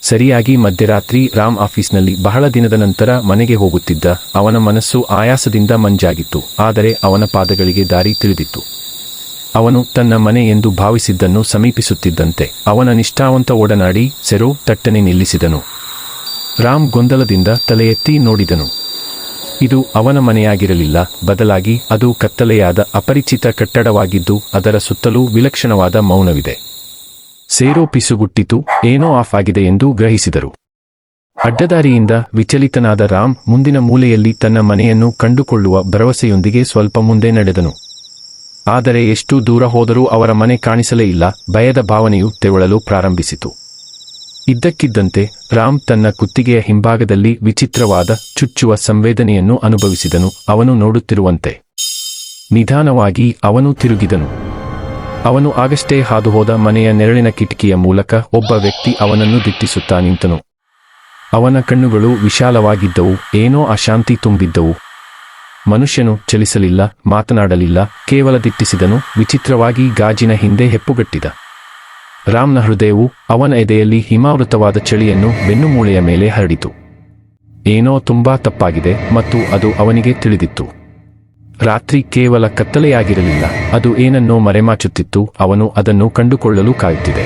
ಸರಿಯಾಗಿ ಮಧ್ಯರಾತ್ರಿ ರಾಮ್ ಆಫೀಸ್ನಲ್ಲಿ ಬಹಳ ದಿನದ ನಂತರ ಮನೆಗೆ ಹೋಗುತ್ತಿದ್ದ. ಅವನ ಮನಸ್ಸು ಆಯಾಸದಿಂದ ಮಂಜಾಗಿತ್ತು, ಆದರೆ ಅವನ ಪಾದಗಳಿಗೆ ದಾರಿ ತಿಳಿದಿತ್ತು. ಅವನು ತನ್ನ ಮನೆ ಎಂದು ಭಾವಿಸಿದ್ದನ್ನು ಸಮೀಪಿಸುತ್ತಿದ್ದಂತೆ ಅವನ ನಿಷ್ಠಾವಂತ ಒಡನಾಡಿ ಸೆರೋ ತಟ್ಟನೆ ನಿಲ್ಲಿಸಿದನು. ರಾಮ್ ಗೊಂದಲದಿಂದ ತಲೆ ಎತ್ತಿ ನೋಡಿದನು. ಇದು ಅವನ ಮನೆಯಾಗಿರಲಿಲ್ಲ, ಬದಲಾಗಿ ಅದು ಕತ್ತಲೆಯಾದ ಅಪರಿಚಿತ ಕಟ್ಟಡವಾಗಿದ್ದು ಅದರ ಸುತ್ತಲೂ ವಿಲಕ್ಷಣವಾದ ಮೌನವಿದೆ. ಸೇರೋ ಪಿಸುಗುಟ್ಟಿತು, ಏನೋ ಆಫ್ ಆಗಿದೆ ಎಂದು ಗ್ರಹಿಸಿದರು. ಅಡ್ಡದಾರಿಯಿಂದ ವಿಚಲಿತನಾದ ರಾಮ್ ಮುಂದಿನ ಮೂಲೆಯಲ್ಲಿ ತನ್ನ ಮನೆಯನ್ನು ಕಂಡುಕೊಳ್ಳುವ ಭರವಸೆಯೊಂದಿಗೆ ಸ್ವಲ್ಪ ಮುಂದೆ ನಡೆದನು. ಆದರೆ ಎಷ್ಟು ದೂರ ಹೋದರೂ ಅವರ ಮನೆ ಕಾಣಿಸಲೇ ಇಲ್ಲ. ಭಯದ ಭಾವನೆಯು ತೆವಳಲು ಪ್ರಾರಂಭಿಸಿತು. ಇದ್ದಕ್ಕಿದ್ದಂತೆ ರಾಮ್ ತನ್ನ ಕುತ್ತಿಗೆಯ ಹಿಂಭಾಗದಲ್ಲಿ ವಿಚಿತ್ರವಾದ ಚುಚ್ಚುವ ಸಂವೇದನೆಯನ್ನು ಅನುಭವಿಸಿದನು. ಅವನು ನೋಡುತ್ತಿರುವಂತೆ ನಿಧಾನವಾಗಿ ಅವನು ತಿರುಗಿದನು. ಅವನು ಆಗಷ್ಟೇ ಹಾದುಹೋದ ಮನೆಯ ನೆರಳಿನ ಕಿಟಕಿಯ ಮೂಲಕ ಒಬ್ಬ ವ್ಯಕ್ತಿ ಅವನನ್ನು ದಿಟ್ಟಿಸುತ್ತಾ ನಿಂತನು. ಅವನ ಕಣ್ಣುಗಳು ವಿಶಾಲವಾಗಿದ್ದವು, ಏನೋ ಅಶಾಂತಿ ತುಂಬಿದ್ದವು. ಮನುಷ್ಯನು ಚಲಿಸಲಿಲ್ಲ, ಮಾತನಾಡಲಿಲ್ಲ, ಕೇವಲ ದಿಟ್ಟಿಸಿದನು, ವಿಚಿತ್ರವಾಗಿ ಗಾಜಿನ ಹಿಂದೆ ಹೆಪ್ಪುಗಟ್ಟಿದ. ರಾಮ್ನ ಹೃದಯವು ಅವನ ಎದೆಯಲ್ಲಿ ಹಿಮಾವೃತವಾದ ಚಳಿಯನ್ನು ಬೆನ್ನುಮೂಳೆಯ ಮೇಲೆ ಹರಡಿತು. ಏನೋ ತುಂಬಾ ತಪ್ಪಾಗಿದೆ ಮತ್ತು ಅದು ಅವನಿಗೆ ತಿಳಿದಿತ್ತು. ರಾತ್ರಿ ಕೇವಲ ಕತ್ತಲೆಯಾಗಿರಲಿಲ್ಲ, ಅದು ಏನನ್ನೋ ಮರೆಮಾಚುತ್ತಿತ್ತು. ಅವನು ಅದನ್ನು ಕಂಡುಕೊಳ್ಳಲು ಕಾಯುತ್ತಿದೆ.